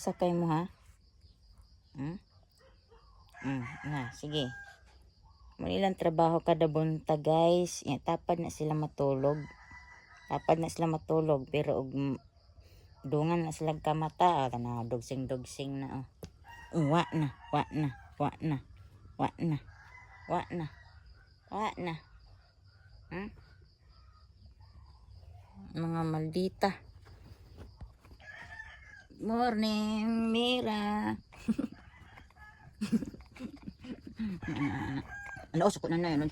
sakay mo ha? Na, sige. Manilang trabaho kada bunta guys. Ya, tapad na sila matulog. Pero dungan na sila kamata. Na, dugsing-dugsing na. Wa na. Mga maldita. Morning, Mira. Ano, suko na yun.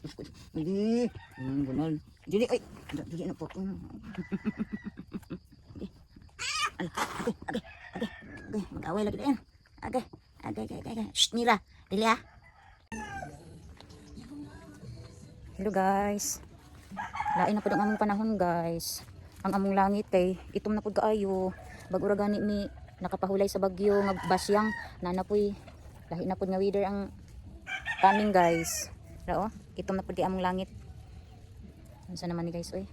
Hindi. Ganun. Dili, ay. Dili na po. Okay. Mag-away lagi na yan. Okay. Shh, Mira. Dili ah. Hello guys. Lain na po ang among panahon guys. Ang among langit kay itom na po kaayo. Bag-ura gani mi nakapahulay sa bagyo nga basyang nanapoy. Lahi na po nga weather ang coming guys. Rao, itom na po di among langit. Unsa naman ni guys oy.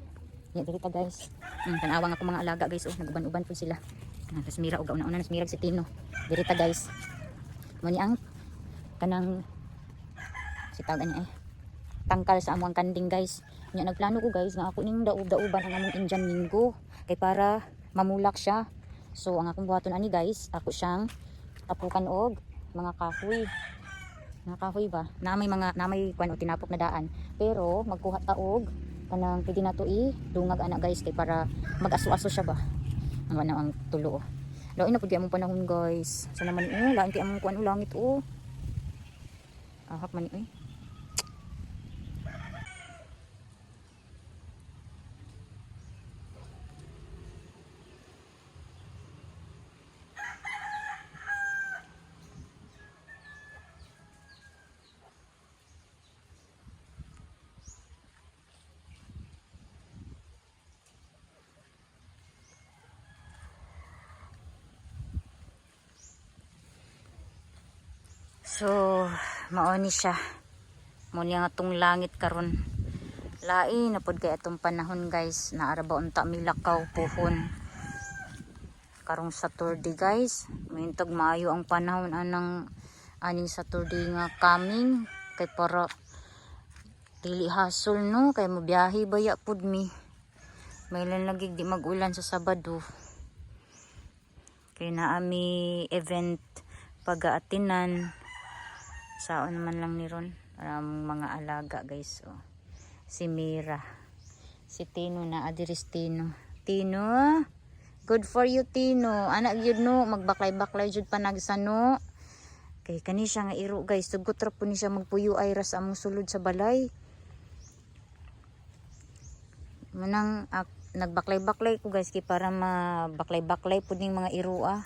Ya diri ta guys. Tanawa nga ko mga alaga guys oh, naguban-uban po sila. Tapos Mira og una-una nas Mira si Tino. Diri ta guys. Mo ni ang kanang si tawag ani tangkal sa among kanding guys. Nya nagplano ko guys nga ako ning daob-daoban ang among Indian Mingo kay para mamulak siya. So ang akong buhaton ani guys, ako siyang tapukan og mga kahoy. Mga kahoy ba? Na may kuan o tinapok na daan. Pero magkuha ta og kanang pwede na to dungag ana guys kay para mag-aso-aso siya ba. Ang tulo. Lain na pud among panahon guys. Sa naman lain kay among kuan langit ahak man ni So, maoni siya. Muni nga tong langit karon. Lain na pod kay atong panahon guys. Naara ba unta milakaw puhon. Karong Saturday guys. Mintog maayo ang panahon anang aning Saturday nga coming kay para dili hasol no kay mobiyahe baya pud mi. Maylan lagi di magulan sa Sabado. Kay naa mi event pag-aatinan. Saon man lang ni ron mga alaga guys oh. Si Mira, si Tino na adiris Tino. Good for you Tino. Anak gyud no magbaklay-baklay jud panagsano. Kay kani siya nga iro guys, tugot ra po ni siya magpuyo ay ras among sulod sa balay. Manang nagbaklay-baklay ko guys kay para mabaklay-baklay pud ning mga iro ah.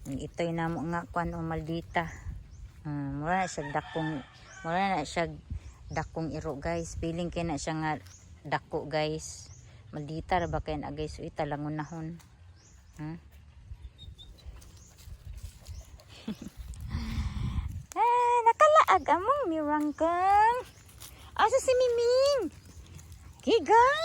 Ito'y na mo nga kuan o maldita. Mura na siya dakong iro guys. Feeling kay na siya nga dako guys. Maldita ra ba kay na guys. So italangon nahon. Nakalaag among mirangkang. Asa si Miming? Gigay.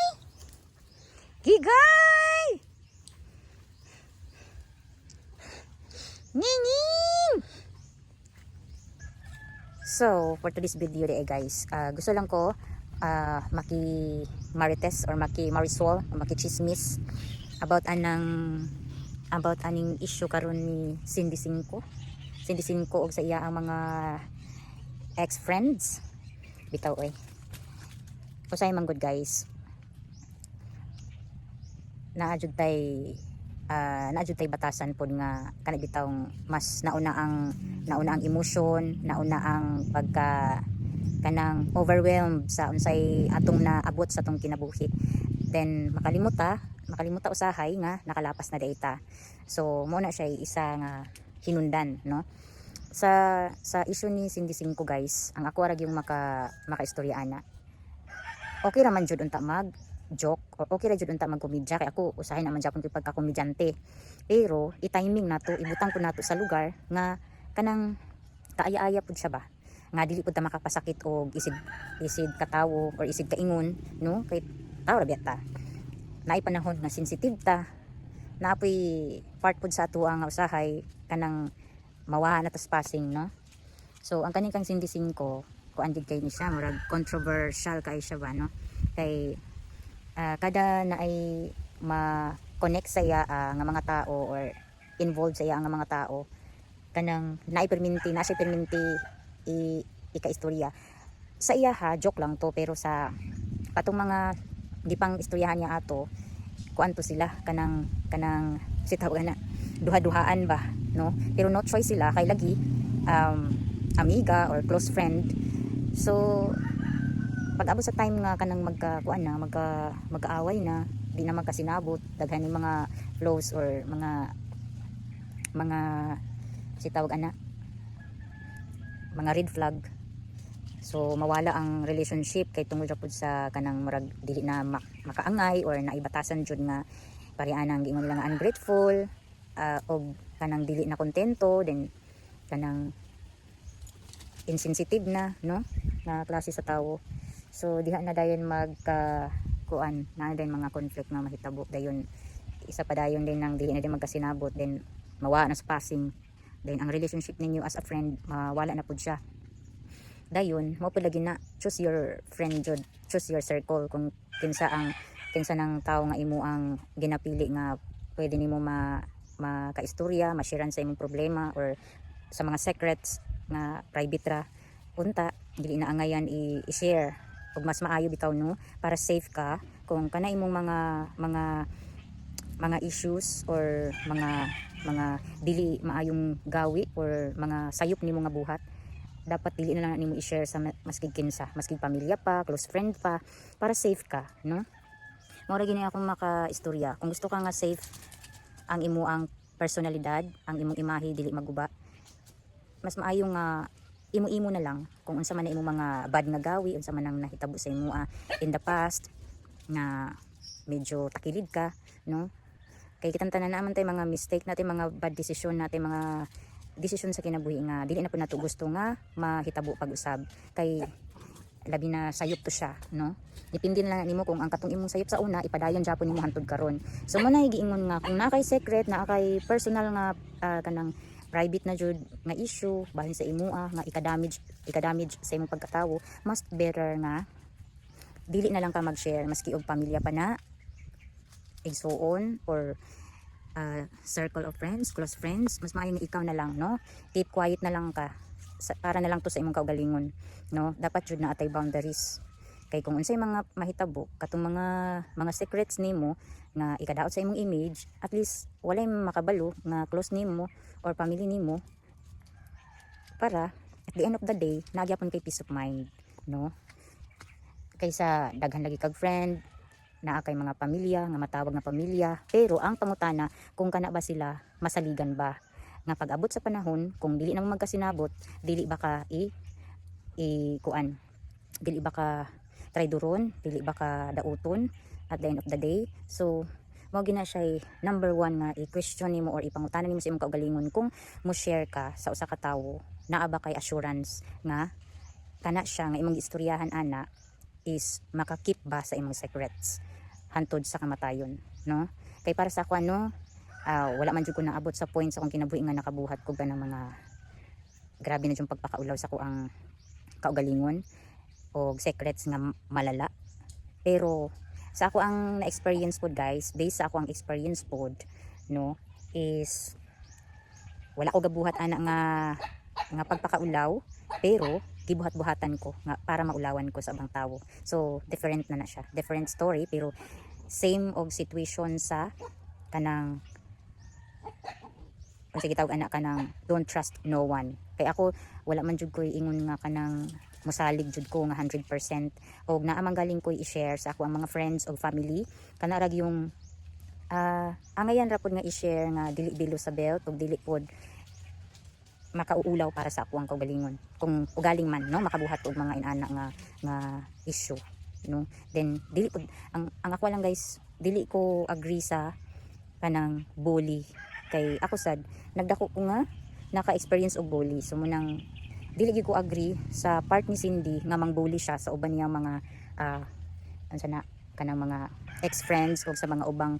Ninging! So, for today's video guys, gusto lang ko maki-marites or maki-marisol or maki-chismis about aning issue karon ni Cindy Cinco og sa iya ang mga ex-friends. Bitaw usay man good guys. Naadjud tay batasan pod nga kanang bitawng mas nauna ang emosyon, nauna ang pagka kanang overwhelmed sa unsay atong naabot sa atong kinabuhi. Then makalimuta usahay nga nakalapas na data. So mo na siya isa nga hinundan no. Sa issue ni Cindy Cinco guys, ang ako rag yung maka-istorya ana. Okay ra man jud unta mag joke or okay ra jud unta magkomedya kay ako usahay naman japon kay pagka-komedyante. Pero i-timing nato, ibutang ko nato sa lugar nga kanang kaaya-aya pud siya ba. Nga dili pud ta makapasakit og isid katawo or isid kaingon no kay tao ra biya ta. Naay panahon nga sensitive ta naapoy part pud sa ato ang usahay kanang mawahan na tas passing, no? So ang kaning kang sindising ko kuan jud kay ni siya murag controversial kay siya ba, no? Kay kada na ay ma-connect sa iya nga mga tao or involved sa iya nga mga tao kanang naipirminti na siya pirminti ika-istorya sa iya ha, joke lang to, pero sa katong mga di pang istoryahan niya ato kuan to sila kanang sitaw na duha-duhaan ba, no? Pero no choice sila kay lagi amiga or close friend. So pag abot sa time nga kanang magkakuan na magkaaway na di na magkasinabot daghan yung mga flows or mga sitawag ana mga red flag. So mawala ang relationship kay tungod ra pud sa kanang murag dili na makaangay or naibatasan jud nga pareha nang giingon nila nga ungrateful og kanang dili na kontento, then kanang insensitive na, no, na klase sa tawo. So diha na dayon kuan na dayon mga conflict nga mahitabo dayon, isa pa dayon din nang dili na din magkasinabot, then mawala na sa passing, then ang relationship ninyo as a friend wala na pud siya. Dayon mo pud lagi na choose your friend jud, choose your circle kung kinsa nang tao nga imo ang ginapili nga pwede nimo makaistorya, ma-sharean sa imong problema or sa mga secrets nga private ra, unta dili na angayan i-share. Ug mas maayo bitaw, no, para safe ka kung kana imong mga issues or mga dili maayong gawi or mga sayop nimo nga buhat, dapat dili na lang nimo i-share sa maskig kinsa, maskig pamilya pa, close friend pa, para safe ka, no? Mao ra gini akong maka-istorya. Kung gusto ka nga safe ang imuang personalidad, ang imong imahe dili maguba, mas maayo nga imo-imo na lang kung unsa man na imong mga bad nga gawi, unsa man nang nahitabo sa imo in the past nga medyo takilid ka, no? Kay kitang tanan naman tay mga mistake natin, mga bad decision natin, mga desisyon sa kinabuhi nga dili na po nato gusto nga mahitabo pag-usab, kay labi na sayop to siya, no? Depende na lang nimo kung ang katong imong sayop sa una ipadayon japon nimo hantod karon. So mo na giingon nga kung na kay secret, na kay personal nga kanang private na jud nga issue bahin sa imo nga ika-damage sa imong pagkatawo, mas better nga dili na lang ka mag-share maski og pamilya pa na, igsuon or circle of friends, close friends. Mas maayo nga ikaw na lang, no, keep quiet na lang ka para na lang to sa imong kaugalingon, no? Dapat jud na atay boundaries, kay kung unsay mga mahitabo katong mga secrets nimo nga ikadaot sa imong image, at least walay makabalo nga close nimo or family nimo, para at the end of the day nagyapon kay peace of mind, no? Kaysa daghan lagi kag friend naa kay mga pamilya nga matawag nga pamilya, pero ang pangutana kung kana ba sila masaligan ba nga pag-abot sa panahon, kung dili na mo magkasinabot, dili ba ka kuan, dili ba ka traidoron, dili ba ka dauton at the end of the day. So mao gina siya number one nga i-question nimo or ipangutanan nimo sa imong kaugalingon kung mo share ka sa usa ka tawo, naa ba kay assurance nga kana siya nga imong istoryahan ana is makakip ba sa imong secrets hantod sa kamatayon, no? Kay para sa ako wala man jud ko naabot sa point sa akong kinabuhi nga nakabuhat ko ba ng mga grabe na yung pagpakaulaw sa ko ang kaugalingon o secrets nga malala. Pero sa ako ang na-experience pod guys, based sa ako ang experience pod, no, is wala ko gabuhat ana nga pagpakaulaw, pero gibuhat-buhatan ko nga para maulawan ko sa ibang tawo. So different na siya, different story, pero same og situation sa kanang kung sige tawag anak kanang don't trust no one. Kay ako wala man jud ko ingon nga kanang mosalig jud ko nga 100% og naa man galing ko i-share sa ako ang mga friends o family kana rag yung angayan ra pod nga i-share nga dili below sa belt og dili pod makauulaw para sa ako ang kaugalingon, kung ugaling man, no, makabuhat og mga inana nga issue, no. Then dili pod ang ako lang guys, dili ko agree sa kanang bully, kay ako sad nagdako ko nga naka-experience og bully. So munang dili gyud ko agree sa part ni Cindy nga mang-bully siya sa uban niyang mga kanang mga ex-friends o sa mga ubang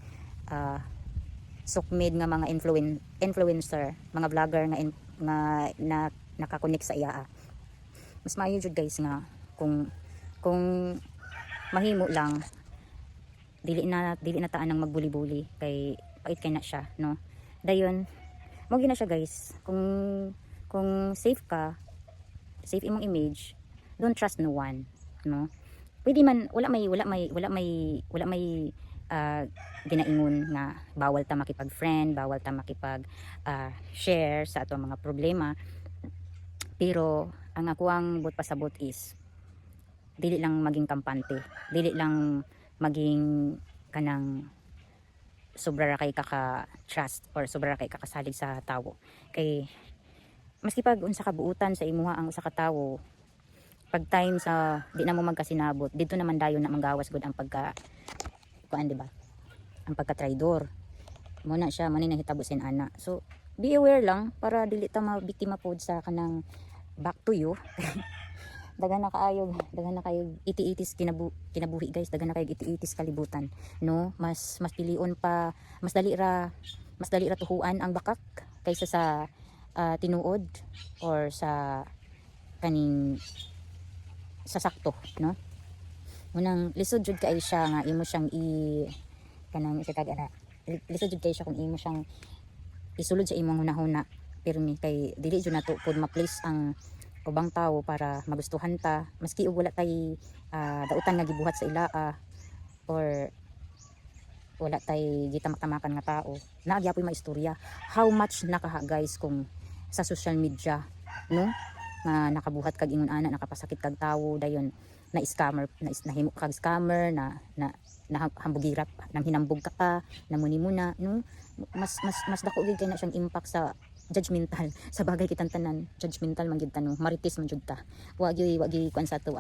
sukmid nga mga influencer, mga vlogger nga, nga na nakakonek sa iya. Mas maayo jud guys nga kung mahimo lang dili na taan nang magbuli-buli kay pait kay na siya, no. Dayon mo gina siya guys, kung safe ka, safe imong image, don't trust no one, no. Pwede man wala may ginaingon nga bawal ta makipag-friend, bawal ta makipag share sa ato mga problema. Pero ang ako ang but pasabot is dili lang maging kampante, dili lang maging kanang sobra ra kay kaka-trust or sobra ra kay kakasalig sa tawo. Kay maski pag unsa ka buutan sa imuha ang usa ka tawo, pag time sa di na mo magkasinabot, dito naman dayon na manggawas gud ang pagka kuan, di ba? Ang pagka-traidor. Mo na siya man ni nahitabo sin ana. So be aware lang para dili ta mabiktima pod sa kanang back to you. Dagan na kaayog iti-itis kinabuhi guys, dagan na kayog iti-itis kalibutan, no. Mas pilion pa, mas dali ra tuhuan ang bakak kaysa sa tinuod or sa kaning sa sakto, no. Munang lisod jud kay siya nga imo siyang kanang isa tagana, lisod jud kay siya kung imo siyang isulod sa imong hunahuna, pero ni kay dili jud nato pod ma-place ang ubang tao para magustuhan ta, maski og wala tay dautan nga gibuhat sa ilaa or wala tay gitamak-tamakan nga tao, naagyapoy maistorya. How much nakaha guys kung sa social media, no, nga nakabuhat kag ingon ana, nakapasakit kag tawo, dayon na scammer, nahimo kag scammer, na hambugirap, nang hinambog ka pa, namuni muna, no. Mas dako gid kay na siyang impact sa judgmental sa bagay kitang tanan, judgmental man gyud ta, no. Marites man jud ta, wa gyud kuan sa to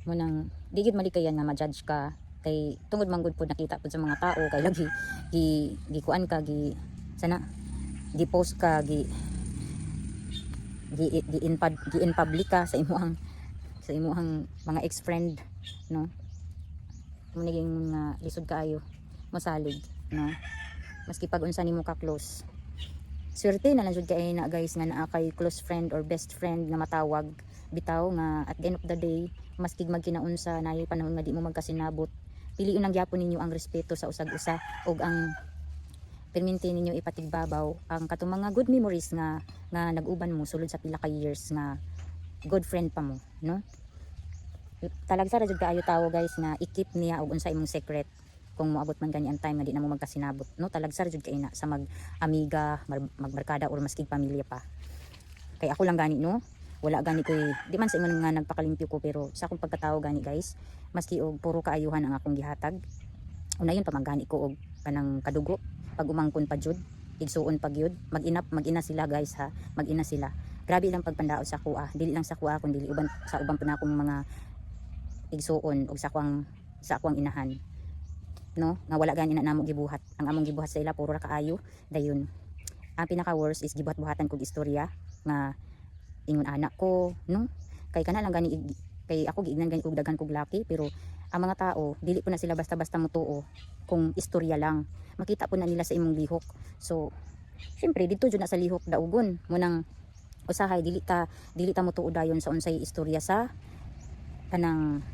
mo nang di gyud malikayan nga ma-judge ka kay tungod man gud pod nakita pod sa mga tao kay lagi kuan ka sana gi-post ka in public ka sa imuhang mga ex-friend, no. Mo naging nga lisod kaayo masalig, no. Maski pag unsa nimo ka close, swerte na lang jud kay na guys nga naa kay close friend or best friend nga matawag bitaw nga at the end of the day, maski magkinaunsa naay panahon nga di mo magkasinabot, piliun ang gyapon ninyo ang respeto sa usag-usa og ang perminti ninyo ipatigbabaw ang katong mga good memories nga nag-uban mo sulod sa pila ka years nga good friend pa mo, no. Talagsa ra jud kaayo tawo guys nga ikip niya og unsa imong secret kung moabot man gani ang time nga di na mo magkasinabot, no. Talagsa ra jud kay na sa mag-amiga, magbarkada or maski pamilya pa. Kay ako lang gani, no, wala gani koy di man sa imong nga nagpakalimpyo ko, pero sa akong pagkatao gani guys, maski og puro kaayuhan ang akong gihatag, unayon pa manggani ko og kanang kadugo, pag umangkon pa jud igsuon pag yud, mag-ina sila guys ha, mag-ina sila. Grabe lang pagpandaot sa kuha, dili lang sa kuha kundi sa ubang pa akong mga igsuon og sa akwang inahan, no, nga wala gani na namo gibuhat. Ang among gibuhat sa ila puro ra kaayo, dayon ang pinaka worst is gibuhat-buhatan kog istorya nga ingon anak ko, no. Kay kana lang gani kay ako giignan gani og daghan kog laki, pero ang mga tao dili po na sila basta-basta motuo kung istorya lang, makita po na nila sa imong lihok. So syempre dito jud na sa lihok daugon mo nang usahay, dili ta motuo dayon sa unsay istorya sa kanang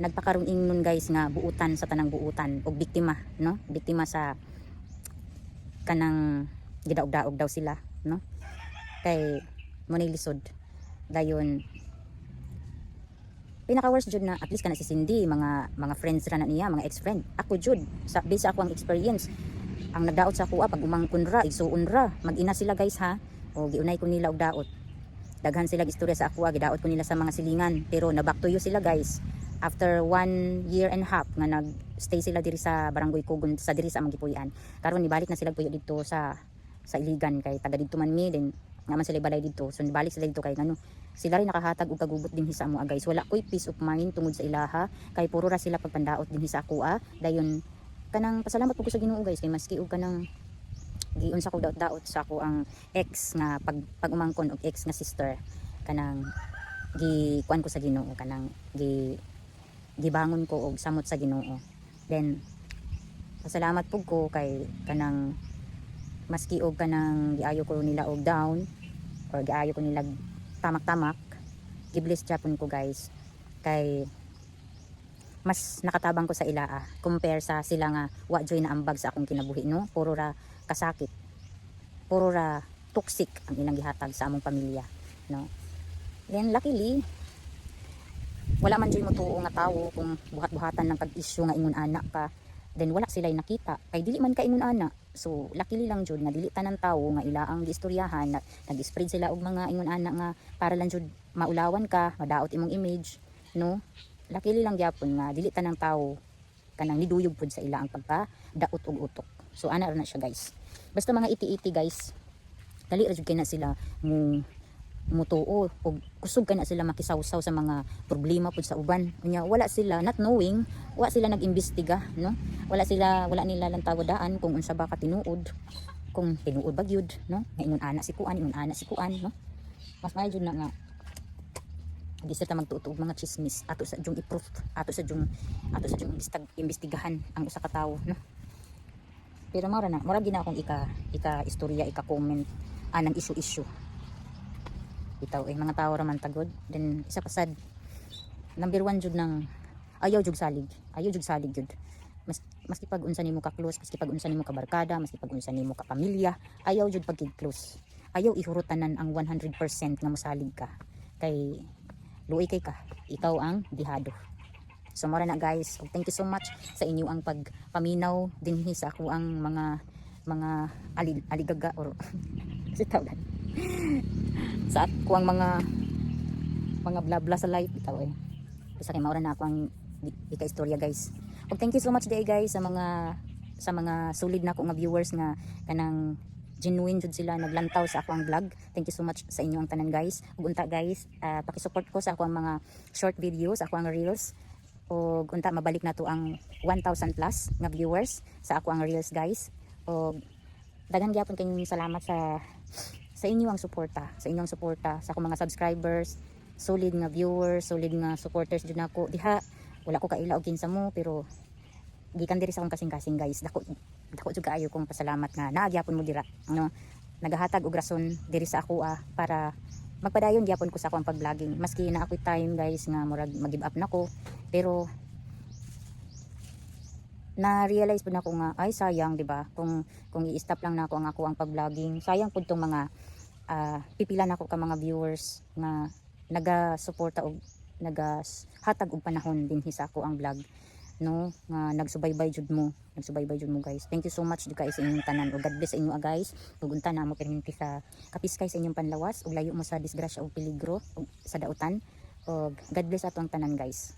nagpakaroon ingnon guys nga buutan sa tanang buutan og biktima, no, biktima sa kanang gidaog-daog daw sila, no. Kay mo ni lisod dayon pinaka worst jud na at least kana si Cindy, mga friends ra na niya, mga ex-friend. Ako jud sa base sa ako ang experience, ang nagdaot sa kuha pag umangkon ra igsuon ra, mag-ina sila guys ha, o giunay ko nila og daot, daghan sila istorya sa ako, gidaot ko nila sa mga silingan, pero na back to you sila guys after 1.5 years nga nag-stay sila diri sa Barangay Kugon, sa diri sa Magipuyan. Karon nibalik na sila puyo dito sa Iligan, kay taga didto man mi, then naman sila balay dito, so nibalik sila dito kay ngano sila rin nakahatag og kagubot din sa amo guys. Wala koy peace of mind tungod sa ilaha, kay puro ra sila pagpandaot din sa ako dayon kanang pasalamat po ko sa Ginoo guys, kay maski og kanang giunsa ko daot sa ako ang ex nga pag umangkon og ex nga sister, kanang kuan ko sa Ginoo, kanang gibangon ko og samot sa Ginoo. Then Pasalamat pug ko kay kanang maski og kanang giayo ko nila og down or giayo ko nila tamak-tamak, gibless japon ko guys. Kay mas nakatabang ko sa ila compare sa sila nga wa joy na ambag sa akong kinabuhi no. Puro ra kasakit. Puro ra toxic ang ilang gihatag sa among pamilya no. Then luckily wala man joy mo tuo nga tawo kung buhat-buhatan lang kag issue nga ingon anak ka, then wala sila'y nakita kay dili man ka ingon ana. So luckily lang jud nga dili tanan tawo nga ilaang giistoryahan na nag-spread sila og mga ingon ana nga para lang jud maulawan ka, madaot imong image no. Luckily lang gyapon nga dili tanang tawo kanang niduyog pud sa ila ang pagpadaot og utok. So ana ra na siya guys. Basta mga iti-iti guys, dali ra jud kay na sila mutuo o kusog ka na sila makisawsaw sa mga problema pud sa uban. Unya wala sila not knowing, wala sila nag-imbestiga no. Wala nila lang tawadaan kung unsa ba ka tinuod, kung tinuod ba gyud no. Nga ingon ana si kuan, ingon ana si kuan no. Mas maayo jud na nga di sila magtuo mga chismis ato sa jung i-proof, ato sa jung imbestigahan ang usa ka tawo no. Pero mara gina akong ika istorya, ika comment anang issue bitaw mga tao ra man tagod. Then isa pa sad number 1 jud nang ayaw jud salig jud. Maski pag unsa nimo ka close, maski pag unsa nimo ka barkada, maski pag unsa nimo ka pamilya, ayaw jud pag close. Ayaw ihurutanan ang 100% nga mosalig ka kay luoy kay ka, ikaw ang dihado. So mora na guys, thank you so much sa inyo ang pagpaminaw dinhi sa ako ang mga aligaga or si tawag sa ako ang mga blabla sa life bitaw Isa kay maura na ako ang ika-istorya guys. Og thank you so much day guys sa mga solid na ko nga viewers nga kanang genuine jud sila naglantaw sa ako ang vlog. Thank you so much sa inyo ang tanan guys. Ug unta guys, paki-support ko sa ako ang mga short videos, ako ang reels. Og unta mabalik na to ang 1,000 plus nga viewers sa ako ang reels guys. Og daghan gyapon kayong salamat sa inyong suporta, sa akong mga subscribers, solid nga viewers, solid nga supporters jud nako. Diha wala ko kaila og kinsa mo pero gikan diri sa akong kasing-kasing guys. Dako jud kaayo kong pasalamat nga naagyapon mo dira no. Nagahatag og rason diri sa ako para magpadayon gyapon ko sa akong pag-vlogging. Maski na ako'y time guys nga murag mag-give up nako, pero na-realize pud nako nga ay sayang di ba kung i-stop lang nako ang pag-vlogging. Sayang pud tong mga pipila nako ka mga viewers nga naga-suporta og nagahatag og panahon dinhi sa ako ang vlog no, nga nagsubaybay jud mo guys. Thank you so much jud guys sa inyong tanan ug God bless sa inyo guys. Ug unta na mo perminti sa kapiskay sa inyong panlawas ug layo mo sa disgrasya ug peligro ug sa dautan. Ug God bless atong tanan guys.